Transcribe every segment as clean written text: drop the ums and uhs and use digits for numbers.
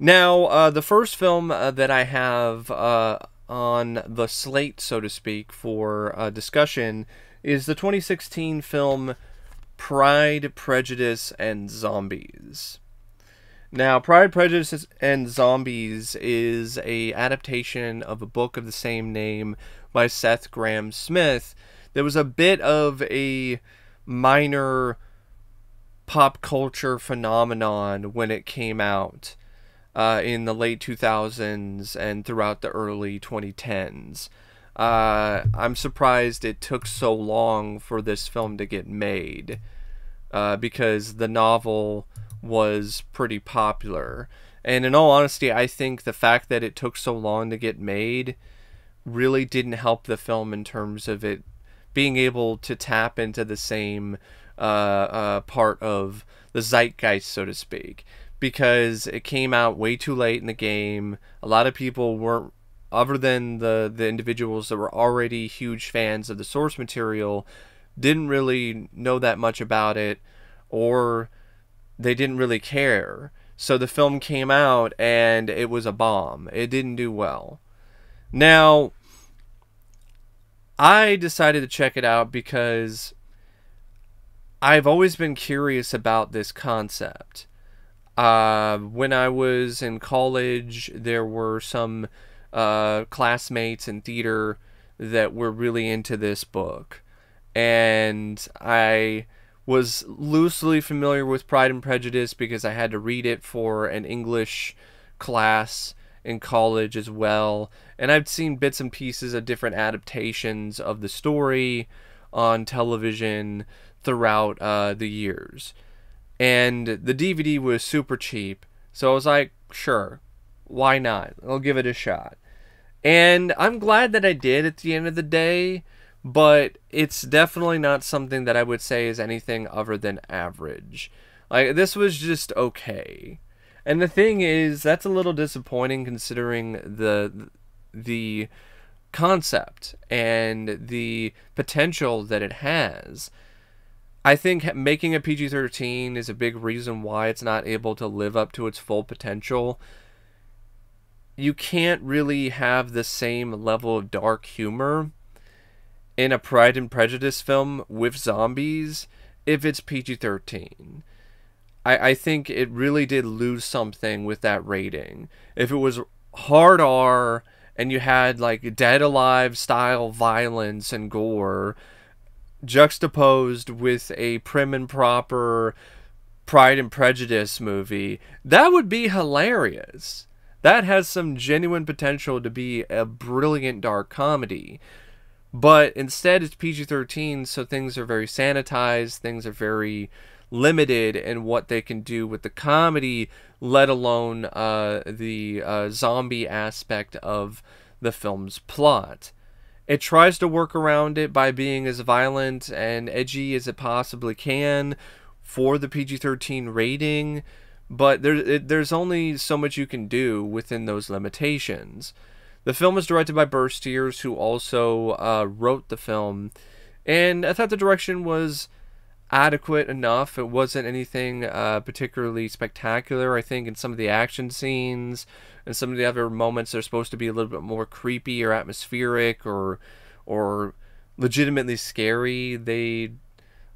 Now, the first film that I have on the slate, so to speak, for discussion is the 2016 film Pride, Prejudice, and Zombies. Now, Pride, Prejudice, and Zombies is a adaptation of a book of the same name by Seth Grahame-Smith. There was a bit of a minor pop culture phenomenon when it came out in the late 2000s and throughout the early 2010s. I'm surprised it took so long for this film to get made because the novel was pretty popular. And in all honesty, I think the fact that it took so long to get made really didn't help the film in terms of it being able to tap into the same part of the zeitgeist, so to speak, because it came out way too late in the game. A lot of people weren't, other than the individuals that were already huge fans of the source material, didn't really know that much about it, or they didn't really care. So the film came out and it was a bomb. It didn't do well. Now, I decided to check it out because I've always been curious about this concept. When I was in college, there were some classmates in theater that were really into this book. And I was loosely familiar with Pride and Prejudice because I had to read it for an English class in college as well. And I've seen bits and pieces of different adaptations of the story on television throughout the years. And the DVD was super cheap, so I was like, sure, why not? I'll give it a shot. And I'm glad that I did at the end of the day, but it's definitely not something that I would say is anything other than average. Like, this was just okay. And the thing is, that's a little disappointing considering the concept and the potential that it has. I think making a PG-13 is a big reason why it's not able to live up to its full potential. You can't really have the same level of dark humor in a Pride and Prejudice film with zombies if it's PG-13. I think it really did lose something with that rating. If it was hard R and you had like Dead Alive style violence and gore juxtaposed with a prim and proper Pride and Prejudice movie, that would be hilarious. That has some genuine potential to be a brilliant dark comedy. But instead it's PG-13, so things are very sanitized, things are very limited in what they can do with the comedy, let alone the zombie aspect of the film's plot. It tries to work around it by being as violent and edgy as it possibly can for the PG-13 rating, but there's only so much you can do within those limitations. The film was directed by Burstiers, who also wrote the film, and I thought the direction was adequate enough. It wasn't anything particularly spectacular. I think in some of the action scenes and some of the other moments they're supposed to be a little bit more creepy or atmospheric or legitimately scary. They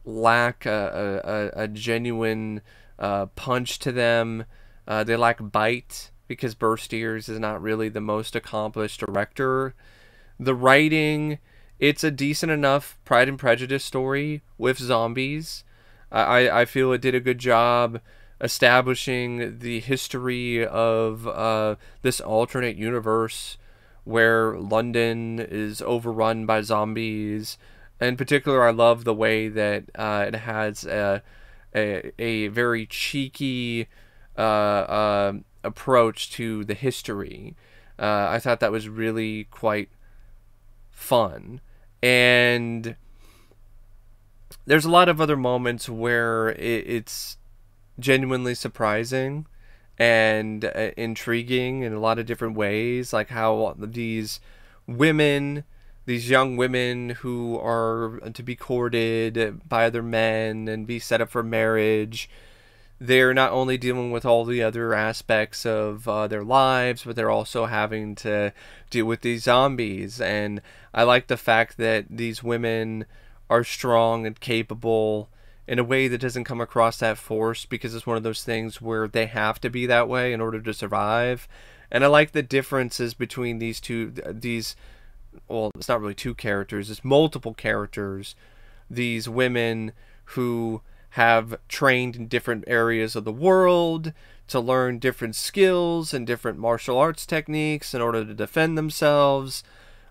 lack a genuine punch to them. They lack bite because Burstiers is not really the most accomplished director. The writing, it's a decent enough Pride and Prejudice story with zombies. I feel it did a good job establishing the history of this alternate universe where London is overrun by zombies. In particular, I love the way that it has a very cheeky approach to the history. I thought that was really quite fun. And there's a lot of other moments where it's genuinely surprising and intriguing in a lot of different ways, like how these young women who are to be courted by other men and be set up for marriage, they're not only dealing with all the other aspects of their lives, but they're also having to deal with these zombies. And I like the fact that these women are strong and capable in a way that doesn't come across that forced, because it's one of those things where they have to be that way in order to survive. And I like the differences between these, well, it's not really two characters, it's multiple characters. These women who have trained in different areas of the world to learn different skills and different martial arts techniques in order to defend themselves.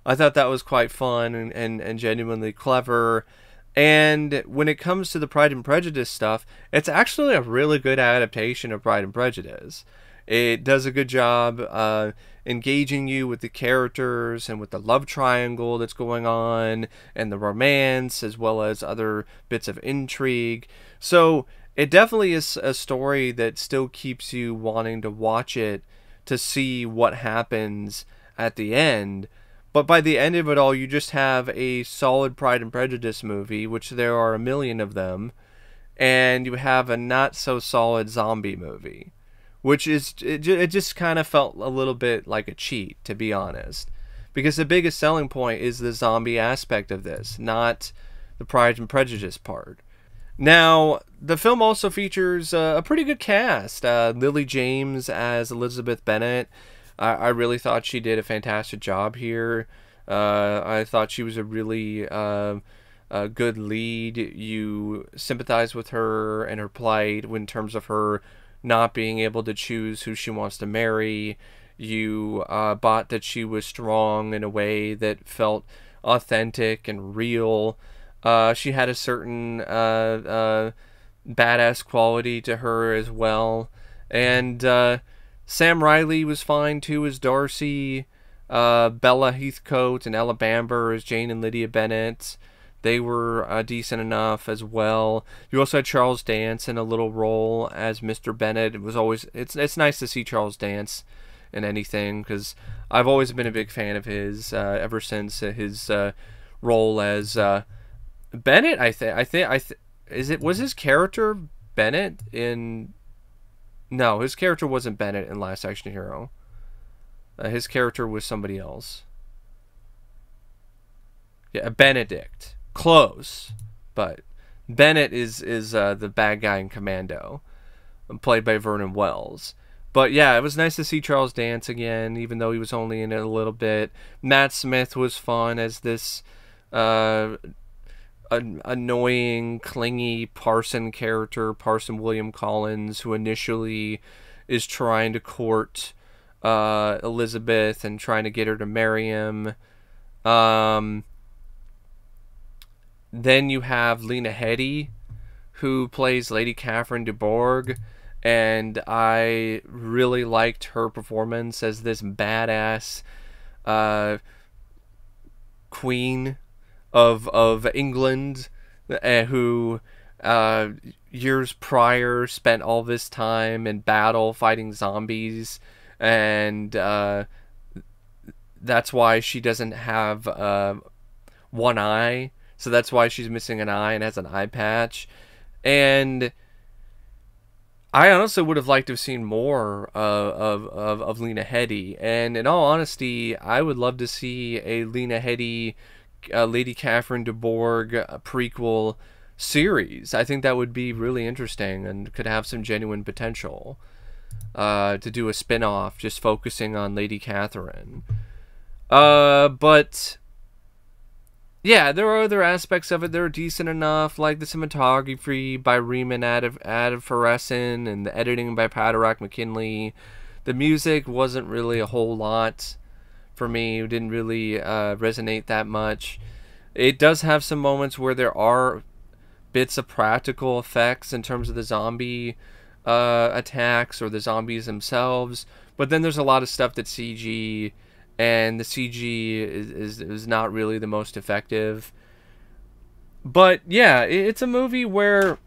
I thought that was quite fun and genuinely clever. And when it comes to the Pride and Prejudice stuff, it's actually a really good adaptation of Pride and Prejudice. It does a good job engaging you with the characters and with the love triangle that's going on and the romance, as well as other bits of intrigue. So it definitely is a story that still keeps you wanting to watch it to see what happens at the end. But by the end of it all, you just have a solid Pride and Prejudice movie, which there are a million of them, and you have a not so solid zombie movie, which is, it just kind of felt a little bit like a cheat, to be honest, because the biggest selling point is the zombie aspect of this, not the Pride and Prejudice part. Now, the film also features a pretty good cast. Lily James as Elizabeth Bennet. I really thought she did a fantastic job here. I thought she was a really good lead. You sympathize with her and her plight in terms of her not being able to choose who she wants to marry. You bought that she was strong in a way that felt authentic and real. She had a certain badass quality to her as well. And Sam Riley was fine too as Darcy. Bella Heathcote and Ella Bamber as Jane and Lydia Bennet. They were decent enough as well. You also had Charles Dance in a little role as Mr. Bennet. It was always it's nice to see Charles Dance in anything, because I've always been a big fan of his ever since his role as Bennet. Was his character Bennet in? No, his character wasn't Bennet in Last Action Hero. His character was somebody else. Yeah, Benedict. Close, but Bennet is the bad guy in Commando, played by Vernon Wells. But yeah, it was nice to see Charles Dance again, even though he was only in it a little bit. Matt Smith was fun as this annoying, clingy Parson character, Parson William Collins, who initially is trying to court Elizabeth and trying to get her to marry him. Then you have Lena Headey, who plays Lady Catherine de Bourgh, and I really liked her performance as this badass queen of England, who years prior spent all this time in battle fighting zombies, and that's why she doesn't have one eye. So that's why she's missing an eye and has an eye patch. And I honestly would have liked to have seen more of Lena Headey. And in all honesty, I would love to see a Lena Headey, Lady Catherine de Bourgh prequel series. I think that would be really interesting and could have some genuine potential to do a spin-off just focusing on Lady Catherine. But yeah, there are other aspects of it that are decent enough, like the cinematography by Riemann Adefarasin and the editing by Paderak McKinley. The music wasn't really a whole lot for me. It didn't really resonate that much. It does have some moments where there are bits of practical effects in terms of the zombie attacks or the zombies themselves, but then there's a lot of stuff that's CG, and the CG is not really the most effective. But yeah, it's a movie where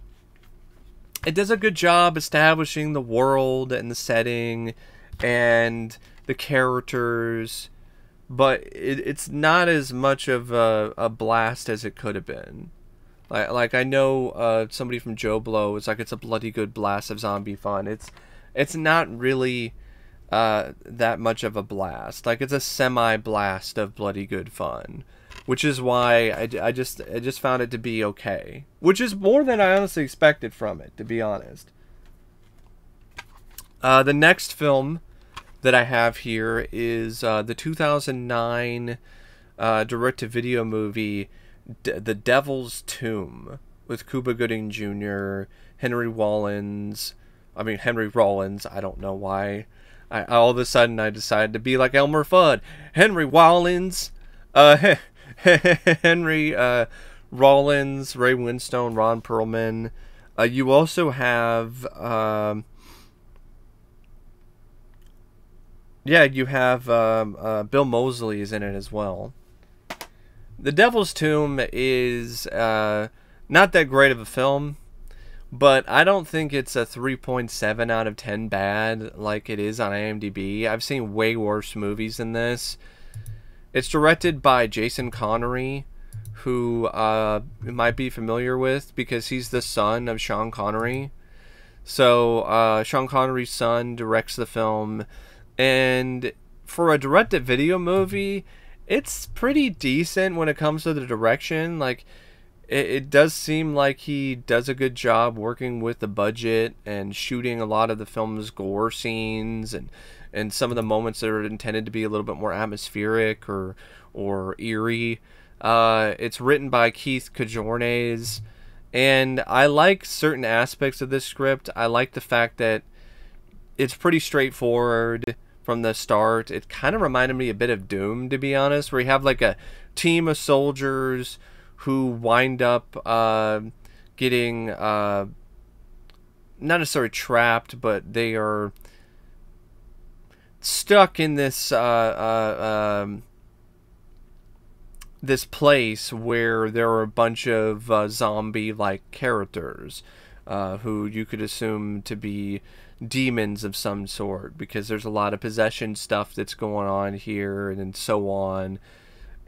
it does a good job establishing the world and the setting and the characters, but it's not as much of a blast as it could have been. Like I know somebody from Joe Blow is like, it's a bloody good blast of zombie fun. It's not really that much of a blast. Like, it's a semi blast of bloody good fun, which is why I just found it to be okay, which is more than I honestly expected from it, to be honest. The next film that I have here is the 2009 direct-to-video movie The Devil's Tomb, with Cuba Gooding Jr., Henry Rollins. I don't know why. All of a sudden I decided to be like Elmer Fudd. Henry Rollins. Henry Rollins, Ray Winstone, Ron Perlman. You also have... you have Bill Moseley is in it as well. The Devil's Tomb is not that great of a film, but I don't think it's a 3.7 out of 10 bad like it is on IMDb. I've seen way worse movies than this. It's directed by Jason Connery, who you might be familiar with because he's the son of Sean Connery. So Sean Connery's son directs the film, and for a direct-to-video movie, it's pretty decent when it comes to the direction. Like, it does seem like he does a good job working with the budget and shooting a lot of the film's gore scenes and some of the moments that are intended to be a little bit more atmospheric or eerie. It's written by Keith Kajornes, and I like certain aspects of this script. I like the fact that it's pretty straightforward from the start. It kind of reminded me a bit of Doom, to be honest, where you have like a team of soldiers who wind up getting not necessarily trapped, but they are stuck in this this place where there are a bunch of zombie-like characters who you could assume to be demons of some sort, because there's a lot of possession stuff that's going on here and so on,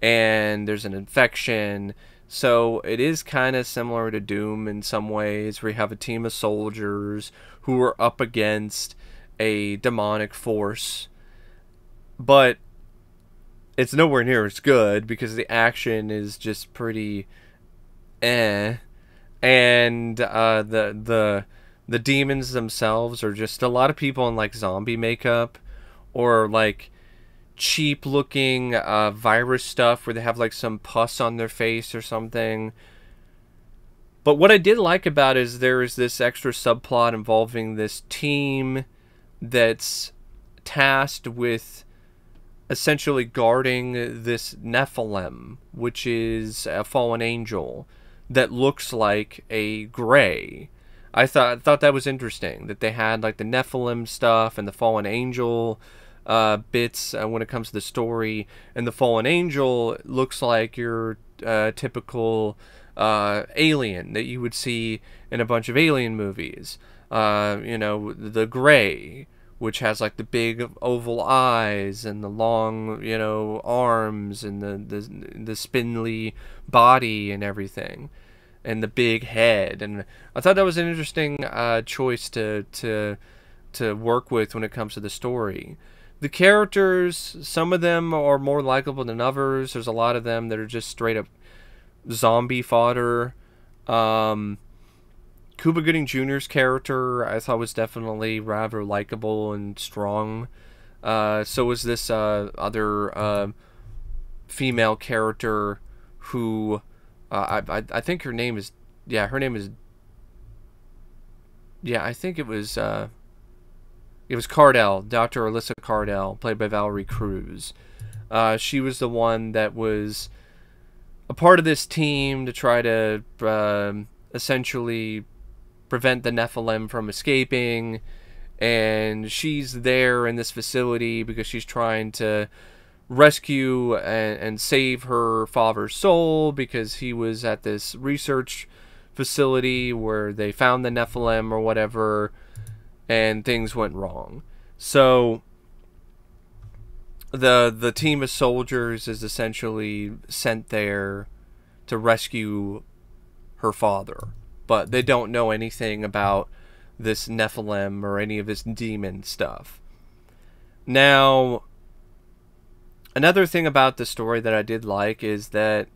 and there's an infection. So it is kind of similar to Doom in some ways, where you have a team of soldiers who are up against a demonic force, but it's nowhere near as good because the action is just pretty and the demons themselves are just a lot of people in like zombie makeup or like cheap looking virus stuff where they have like some pus on their face or something. But what I did like about it is there is this extra subplot involving this team that's tasked with essentially guarding this Nephilim, which is a fallen angel that looks like a gray. I thought that was interesting that they had like the Nephilim stuff and the fallen angel bits when it comes to the story, and the fallen angel looks like your typical alien that you would see in a bunch of alien movies. The gray, which has like the big oval eyes and the long, arms and the spindly body and everything, and the big head. And I thought that was an interesting choice to work with when it comes to the story. The characters, some of them are more likable than others. There's a lot of them that are just straight up zombie fodder. Cuba Gooding Jr.'s character I thought was definitely rather likable and strong. So was this other female character who I think her name is I think it was Cardell, Dr. Alyssa Cardell, played by Valerie Cruz. She was the one that was a part of this team to try to essentially prevent the Nephilim from escaping, and she's there in this facility because she's trying to rescue and save her father's soul, because he was at this research facility where they found the Nephilim or whatever, and things went wrong. So the team of soldiers is essentially sent there to rescue her father, but they don't know anything about this Nephilim or any of this demon stuff. Now, another thing about the story that I did like is that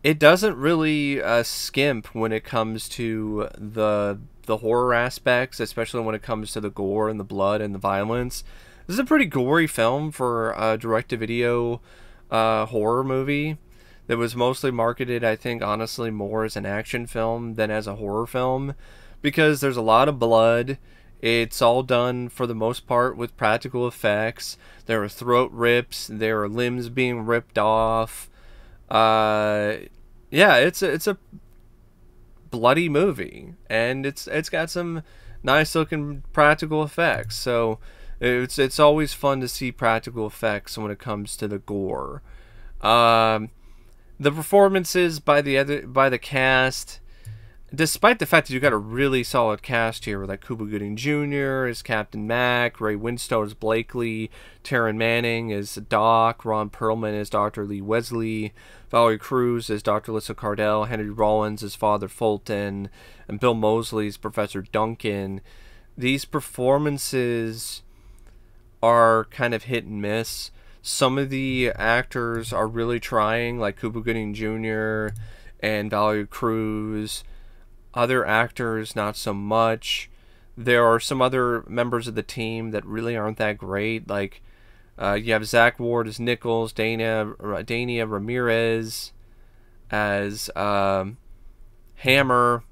it doesn't really skimp when it comes to the horror aspects, especially when it comes to the gore and the blood and the violence. This is a pretty gory film for a direct-to-video horror movie that was mostly marketed, I think, honestly, more as an action film than as a horror film, because there's a lot of blood. It's all done, for the most part, with practical effects. There are throat rips. There are limbs being ripped off. Yeah, it's a bloody movie, and it's got some nice looking practical effects. So it's always fun to see practical effects when it comes to the gore. The performances by the cast, despite the fact that you got a really solid cast here, with like Cuba Gooding Jr. as Captain Mac, Ray Winstone as Blakely, Taryn Manning as Doc, Ron Perlman as Dr. Lee Wesley, Valerie Cruz as Dr. Lissa Cardell, Henry Rollins as Father Fulton, and Bill Moseley as Professor Duncan. These performances are kind of hit and miss. Some of the actors are really trying, like Cuba Gooding Jr. and Valerie Cruz. Other actors, not so much. There are some other members of the team that really aren't that great. Like, you have Zach Ward as Nichols, Dania Ramirez as Hammer.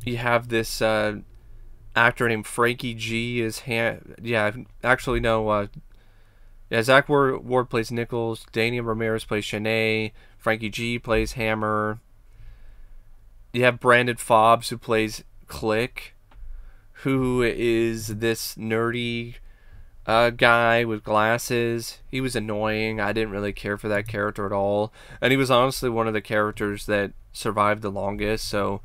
You have this actor named Frankie G as Zach Ward plays Nichols, Dania Ramirez plays Shanae, Frankie G plays Hammer. You have Brandon Fobbs, who plays Click, who is this nerdy guy with glasses. He was annoying. I didn't really care for that character at all. And he was honestly one of the characters that survived the longest. So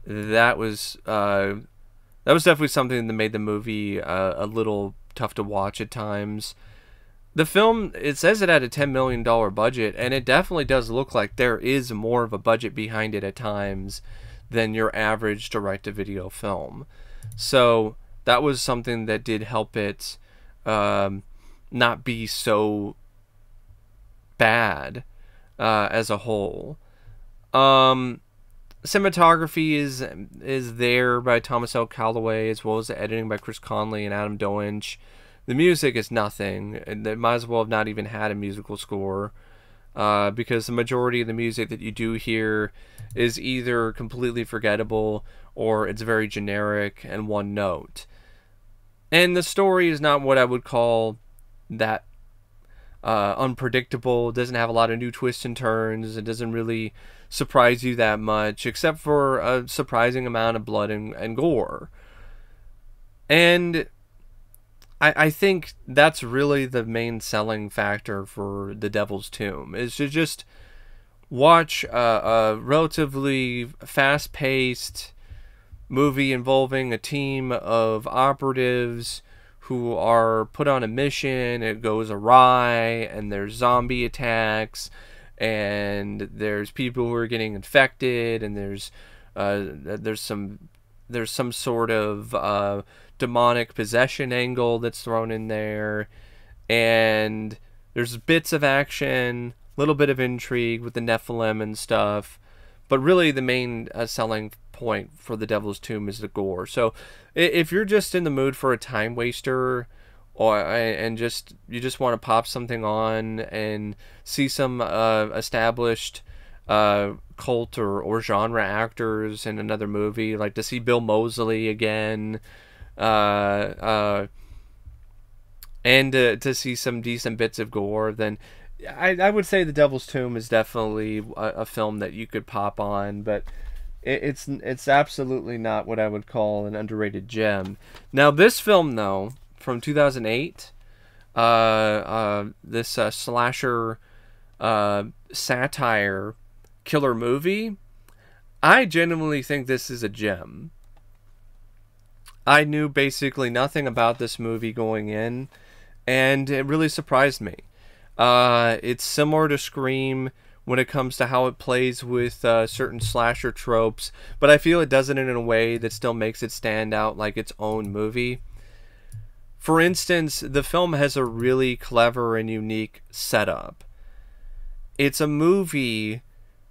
that was definitely something that made the movie a little tough to watch at times. The film, it says it had a $10 million budget, and it definitely does look like there is more of a budget behind it at times than your average direct-to-video film. So that was something that did help it not be so bad as a whole. Cinematography is there by Thomas L. Calloway, as well as the editing by Chris Conley and Adam Doinch. The music is nothing, and they might as well have not even had a musical score, because the majority of the music that you do hear is either completely forgettable or it's very generic and one note. And the story is not what I would call that unpredictable. It doesn't have a lot of new twists and turns. It doesn't really surprise you that much, except for a surprising amount of blood and gore. And I think that's really the main selling factor for The Devil's Tomb, is to just watch a relatively fast-paced movie involving a team of operatives who are put on a mission. It goes awry, and there's zombie attacks, and there's people who are getting infected, and there's some sort of demonic possession angle that's thrown in there, and there's bits of action, a little bit of intrigue with the Nephilim and stuff, but really the main selling point for The Devil's Tomb is the gore. So if you're just in the mood for a time waster, and you just want to pop something on and see some established cult or genre actors in another movie, like to see Bill Moseley again, and to see some decent bits of gore, then I would say The Devil's Tomb is definitely a film that you could pop on, but it's absolutely not what I would call an underrated gem. Now, this film, though, from 2008, this slasher satire killer movie, I genuinely think this is a gem. I knew basically nothing about this movie going in, and it really surprised me. It's similar to Scream, when it comes to how it plays with certain slasher tropes, but I feel it does it in a way that still makes it stand out like its own movie. For instance, the film has a really clever and unique setup. It's a movie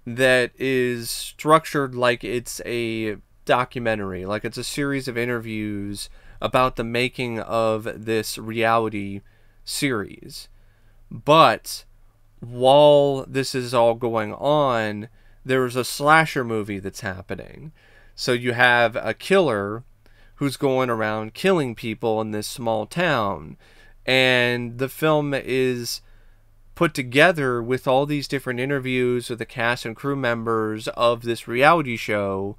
that is structured like it's a documentary, like it's a series of interviews about the making of this reality series. But while this is all going on, there's a slasher movie that's happening. So you have a killer who's going around killing people in this small town. And the film is put together with all these different interviews with the cast and crew members of this reality show.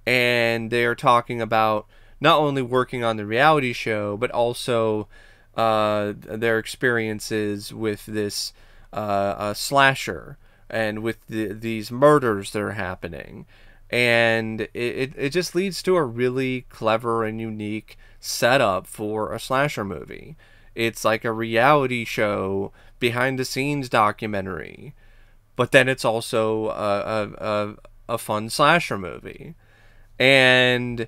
And they are talking about not only working on the reality show, but also their experiences with this slasher and with these murders that are happening. And it just leads to a really clever and unique setup for a slasher movie. It's like a reality show, behind the scenes documentary, but then it's also a fun slasher movie. And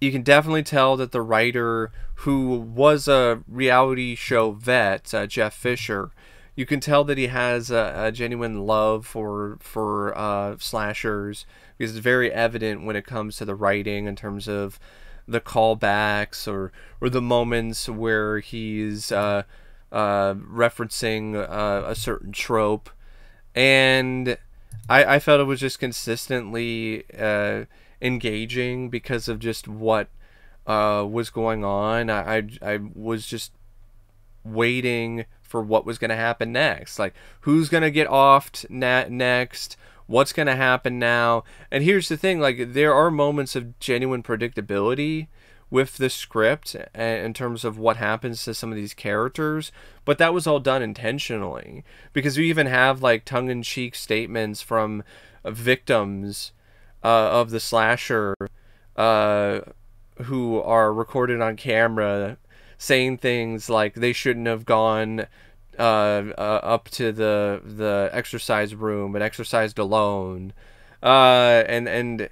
you can definitely tell that the writer, who was a reality show vet, Jeff Fisher, you can tell that he has a genuine love for slashers, because it's very evident when it comes to the writing in terms of the callbacks or the moments where he's referencing a certain trope. And I felt it was just consistently engaging because of just what was going on. I was just waiting for what was going to happen next. Like, who's going to get offed next? What's going to happen now? And here's the thing, like, there are moments of genuine predictability with the script in terms of what happens to some of these characters, but that was all done intentionally, because we even have like tongue-in-cheek statements from victims of the slasher who are recorded on camera saying things like they shouldn't have gone up to the exercise room and exercised alone, and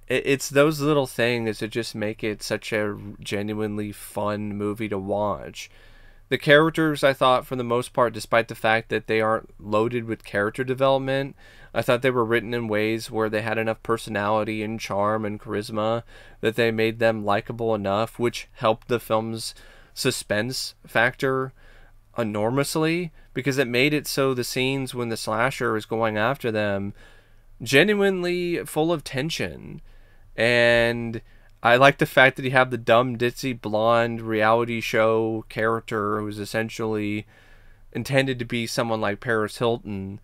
it's those little things that just make it such a genuinely fun movie to watch. The characters, I thought, for the most part, despite the fact that they aren't loaded with character development, I thought they were written in ways where they had enough personality and charm and charisma that they made them likable enough, which helped the film's suspense factor enormously, because it made it so the scenes when the slasher is going after them genuinely full of tension. And I like the fact that you have the dumb, ditzy, blonde reality show character who's essentially intended to be someone like Paris Hilton,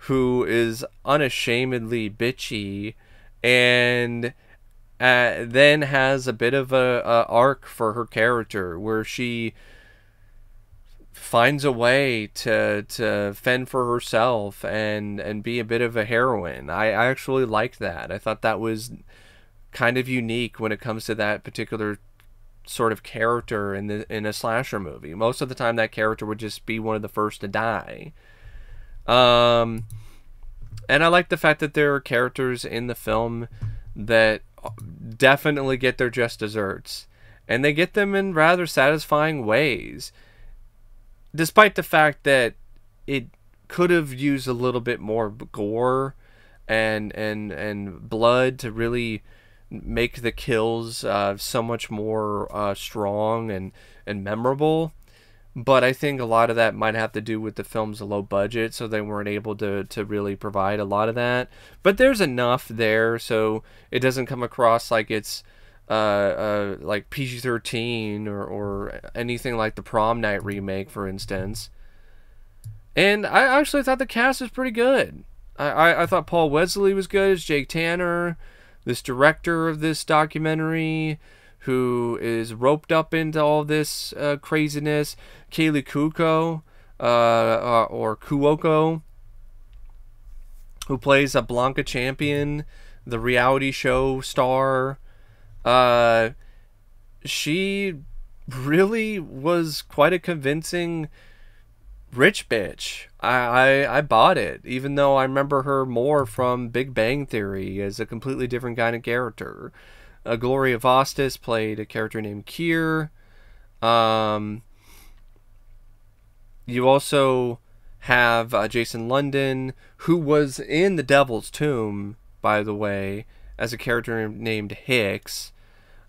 who is unashamedly bitchy, and then has a bit of a arc for her character where she finds a way to fend for herself and be a bit of a heroine. I actually liked that. I thought that was kind of unique when it comes to that particular sort of character in a slasher movie. Most of the time that character would just be one of the first to die. And I like the fact that there are characters in the film that definitely get their just desserts, and they get them in rather satisfying ways, despite the fact that it could have used a little bit more gore and blood to really make the kills so much more strong and memorable. But I think a lot of that might have to do with the film's low budget, so they weren't able to really provide a lot of that. But there's enough there, so it doesn't come across like it's like PG-13 or anything like the Prom Night remake, for instance. And I actually thought the cast was pretty good. I thought Paul Wesley was good as Jake Tanner, this director of this documentary, who is roped up into all this craziness. Kaylee Cuoco, or Cuoco, who plays a Blanca Champion, the reality show star. She really was quite a convincing Rich bitch. I bought it, even though I remember her more from Big Bang Theory as a completely different kind of character. Gloria Vostis played a character named Kier. Um, you also have Jason London, who was in The Devil's Tomb, by the way, as a character named Hicks.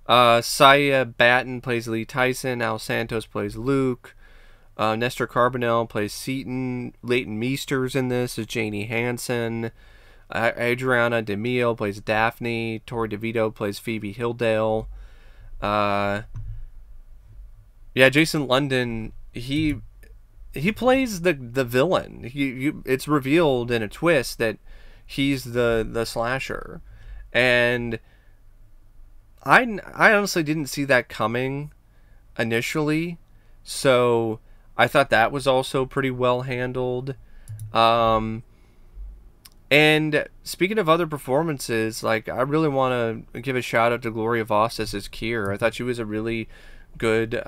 Saya Batten plays Lee Tyson. Al Santos plays Luke. Nestor Carbonell plays Seaton. Leighton Meester's in this as Janie Hansen. Adriana DeMille plays Daphne. Tori DeVito plays Phoebe Hilldale. Yeah, Jason London, he plays the villain. It's revealed in a twist that he's the slasher, and I honestly didn't see that coming initially, so I thought that was also pretty well handled. And speaking of other performances, like, I really want to give a shout out to Gloria Vostis as Kier. I thought she was a really good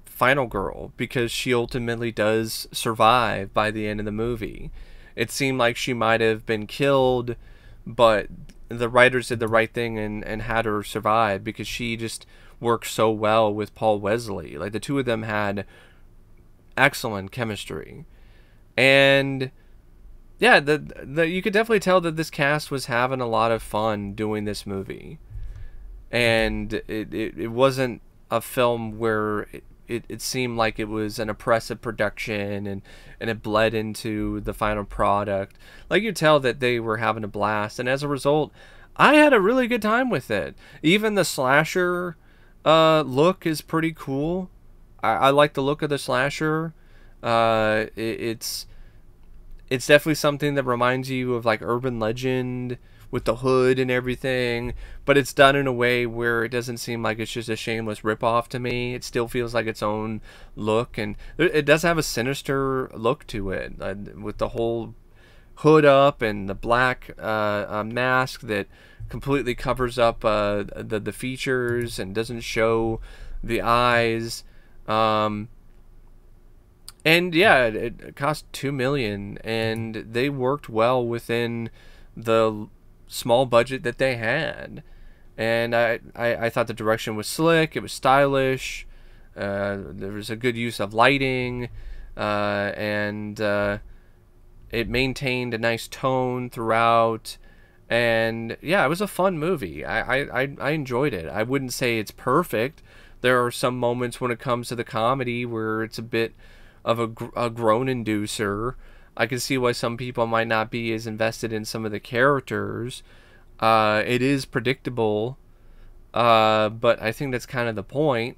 final girl, because she ultimately does survive by the end of the movie. It seemed like she might have been killed, but the writers did the right thing and had her survive, because she just worked so well with Paul Wesley. Like, the two of them had excellent chemistry. And yeah, you could definitely tell that this cast was having a lot of fun doing this movie. And it wasn't a film where it seemed like it was an oppressive production, and it bled into the final product. Like, you tell that they were having a blast, and as a result, I had a really good time with it. Even the slasher look is pretty cool. I like the look of the slasher. It's definitely something that reminds you of, like, urban legend with the hood and everything, but it's done in a way where it doesn't seem like it's just a shameless ripoff to me. It still feels like its own look, and it does have a sinister look to it, with the whole hood up and the black mask that completely covers up the features and doesn't show the eyes. And yeah, it cost $2 million, and they worked well within the small budget that they had. And I thought the direction was slick. It was stylish. There was a good use of lighting, and it maintained a nice tone throughout. And yeah, it was a fun movie. I enjoyed it. I wouldn't say it's perfect. There are some moments when it comes to the comedy where it's a bit of a groan inducer. I can see why some people might not be as invested in some of the characters. It is predictable, but I think that's kind of the point,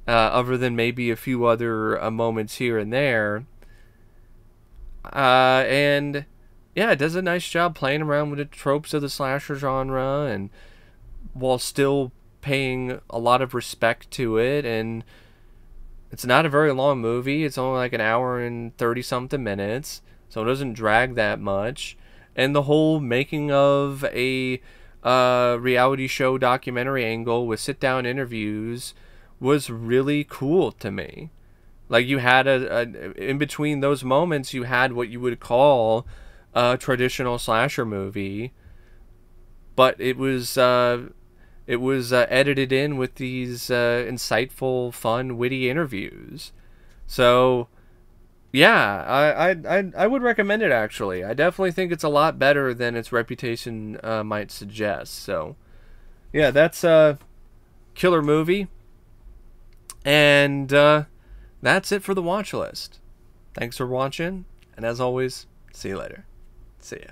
other than maybe a few other moments here and there. And yeah, it does a nice job playing around with the tropes of the slasher genre, and while still paying a lot of respect to it. And it's not a very long movie. It's only like an hour and 30 something minutes, so it doesn't drag that much. And the whole making of a reality show documentary angle with sit down interviews was really cool to me. Like, you had in between those moments, you had what you would call a traditional slasher movie, but it was edited in with these insightful, fun, witty interviews. So yeah, I would recommend it, actually. I definitely think it's a lot better than its reputation might suggest. So yeah, that's a killer movie. And that's it for the watch list. Thanks for watching, and as always, see you later. See ya.